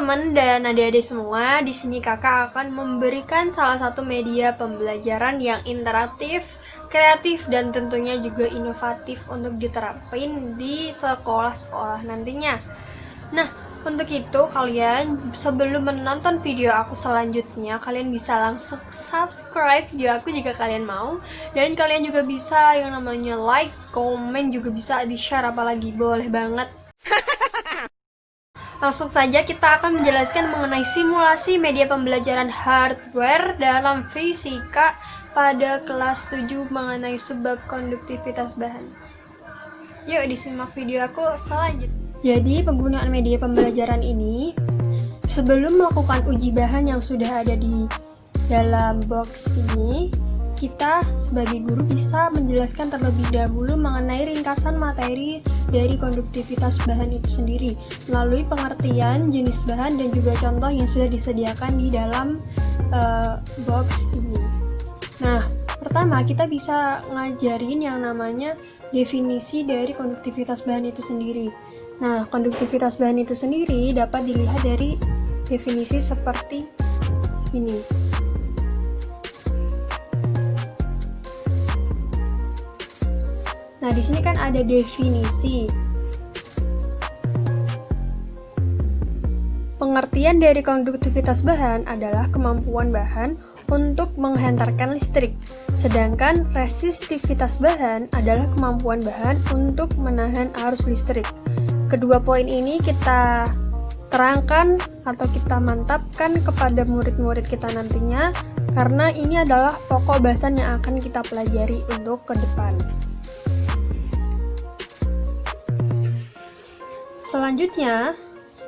teman-teman dan adik-adik semua, di sini kakak akan memberikan salah satu media pembelajaran yang interaktif, kreatif, dan tentunya juga inovatif untuk diterapin di sekolah-sekolah nantinya. Nah, untuk itu kalian sebelum menonton video aku selanjutnya, kalian bisa langsung subscribe video aku jika kalian mau, dan kalian juga bisa yang namanya like, komen, juga bisa di-share, apalagi boleh banget. Langsung saja kita akan menjelaskan mengenai simulasi media pembelajaran hardware dalam fisika pada kelas 7 mengenai sebab konduktivitas bahan. Yuk disimak video aku selanjutnya. Jadi penggunaan media pembelajaran ini, sebelum melakukan uji bahan yang sudah ada di dalam box ini, kita sebagai guru bisa menjelaskan terlebih dahulu mengenai ringkasan materi dari konduktivitas bahan itu sendiri melalui pengertian jenis bahan dan juga contoh yang sudah disediakan di dalam box ini. Nah, pertama kita bisa ngajarin yang namanya definisi dari konduktivitas bahan itu sendiri. Nah, konduktivitas bahan itu sendiri dapat dilihat dari definisi seperti ini. Nah, di sini kan ada definisi. Pengertian dari konduktivitas bahan adalah kemampuan bahan untuk menghantarkan listrik, sedangkan resistivitas bahan adalah kemampuan bahan untuk menahan arus listrik. Kedua poin ini kita terangkan atau kita mantapkan kepada murid-murid kita nantinya, karena ini adalah pokok bahasan yang akan kita pelajari untuk ke depan. Selanjutnya,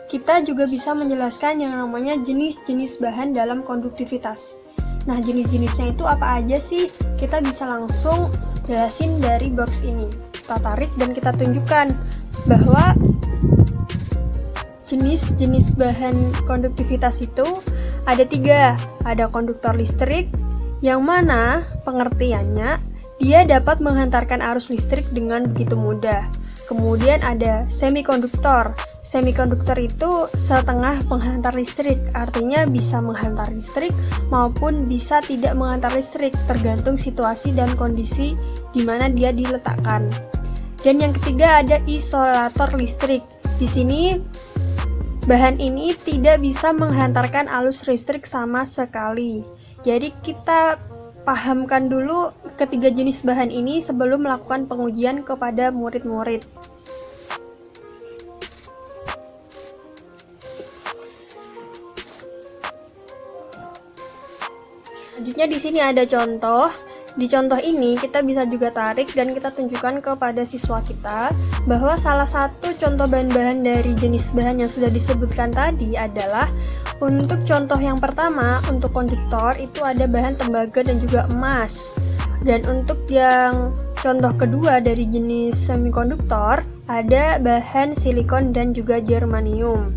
kita juga bisa menjelaskan yang namanya jenis-jenis bahan dalam konduktivitas. Nah, jenis-jenisnya itu apa aja sih? Kita bisa langsung jelasin dari box ini. Kita tarik dan kita tunjukkan bahwa jenis-jenis bahan konduktivitas itu ada 3. Ada konduktor listrik, yang mana pengertiannya dia dapat menghantarkan arus listrik dengan begitu mudah. Kemudian ada semikonduktor. Semikonduktor itu setengah penghantar listrik, artinya bisa menghantar listrik maupun bisa tidak menghantar listrik, tergantung situasi dan kondisi di mana dia diletakkan. Dan yang ketiga ada isolator listrik. Di sini bahan ini tidak bisa menghantarkan arus listrik sama sekali. Jadi kita pahamkan dulu ketiga jenis bahan ini sebelum melakukan pengujian kepada murid-murid. Selanjutnya di sini ada contoh. Di contoh ini kita bisa juga tarik dan kita tunjukkan kepada siswa kita bahwa salah satu contoh bahan-bahan dari jenis bahan yang sudah disebutkan tadi adalah untuk contoh yang pertama, untuk konduktor itu ada bahan tembaga dan juga emas. Dan untuk yang contoh kedua dari jenis semikonduktor ada bahan silikon dan juga germanium.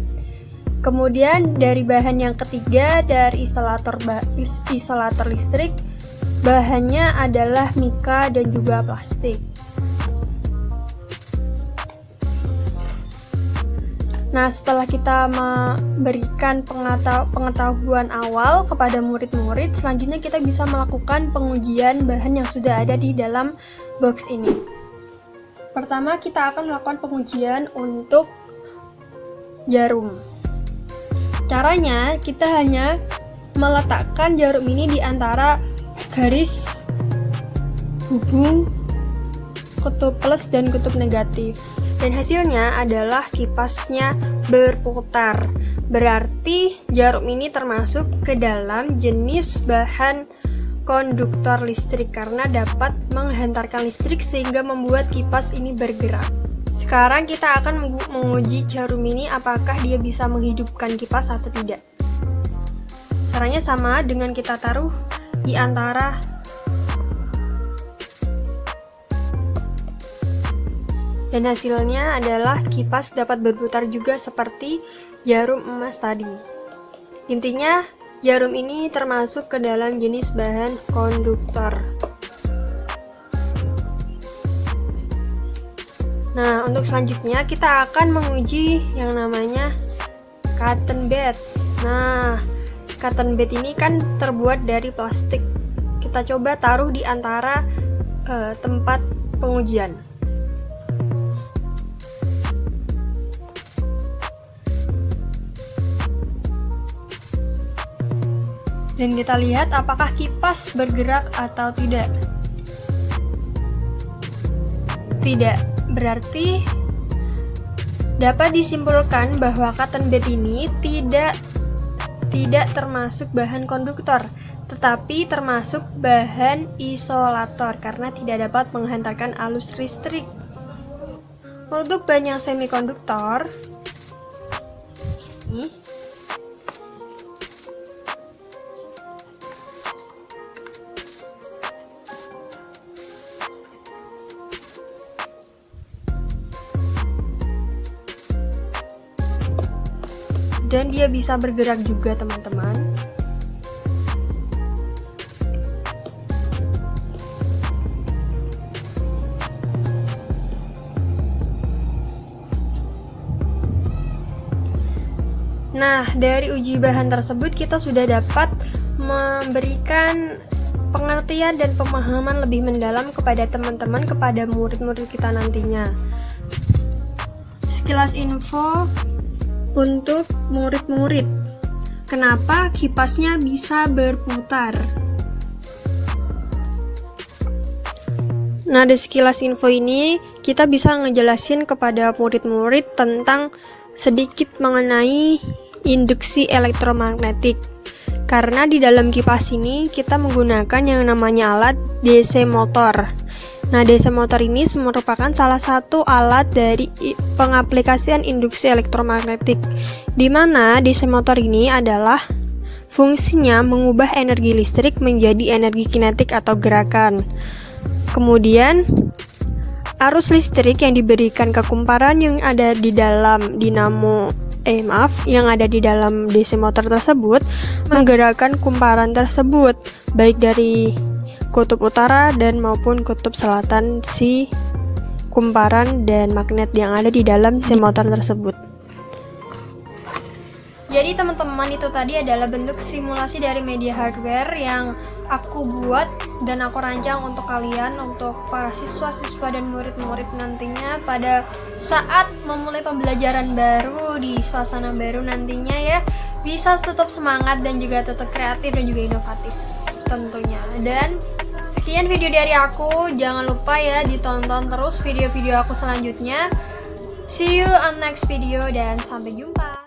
Kemudian dari bahan yang ketiga dari isolator listrik, bahannya adalah mika dan juga plastik. Nah, setelah kita memberikan pengetahuan awal kepada murid-murid, selanjutnya kita bisa melakukan pengujian bahan yang sudah ada di dalam box ini. Pertama, kita akan melakukan pengujian untuk jarum. Caranya, kita hanya meletakkan jarum ini di antara garis hubung kutub plus dan kutub negatif. Dan hasilnya adalah kipasnya berputar. Berarti jarum ini termasuk ke dalam jenis bahan konduktor listrik karena dapat menghantarkan listrik sehingga membuat kipas ini bergerak. Sekarang kita akan menguji jarum ini apakah dia bisa menghidupkan kipas atau tidak. Caranya sama dengan kita taruh di antara dan hasilnya adalah kipas dapat berputar juga seperti jarum emas tadi. Intinya jarum ini termasuk ke dalam jenis bahan konduktor. Nah, untuk selanjutnya kita akan menguji yang namanya cotton bed. Nah, cotton bed ini kan terbuat dari plastik. Kita coba taruh di antara tempat pengujian. Dan kita lihat apakah kipas bergerak atau tidak. Tidak, berarti dapat disimpulkan bahwa cotton bed ini tidak termasuk bahan konduktor, tetapi termasuk bahan isolator karena tidak dapat menghantarkan arus listrik. Untuk bahan yang semikonduktor, ini dan dia bisa bergerak juga, teman-teman. Nah, dari uji bahan tersebut kita sudah dapat memberikan pengertian dan pemahaman lebih mendalam kepada teman-teman, kepada murid-murid kita nantinya. Sekilas info untuk murid-murid, kenapa kipasnya bisa berputar? Nah, di sekilas info ini kita bisa ngejelasin kepada murid-murid tentang sedikit mengenai induksi elektromagnetik. Karena di dalam kipas ini kita menggunakan yang namanya alat DC motor. Nah, DC motor ini merupakan salah satu alat dari pengaplikasian induksi elektromagnetik, di mana DC motor ini adalah fungsinya mengubah energi listrik menjadi energi kinetik atau gerakan. Kemudian, arus listrik yang diberikan ke kumparan yang ada di dalam yang ada di dalam DC motor tersebut menggerakkan kumparan tersebut, baik dari kutub utara dan maupun kutub selatan si kumparan dan magnet yang ada di dalam si motor tersebut. Jadi teman-teman, itu tadi adalah bentuk simulasi dari media hardware yang aku buat dan aku rancang untuk kalian, untuk para siswa-siswa dan murid-murid nantinya pada saat memulai pembelajaran baru di suasana baru nantinya ya, bisa tetap semangat dan juga tetap kreatif dan juga inovatif tentunya. Dan sekian video dari aku, jangan lupa ya ditonton terus video-video aku selanjutnya. See you on next video dan sampai jumpa.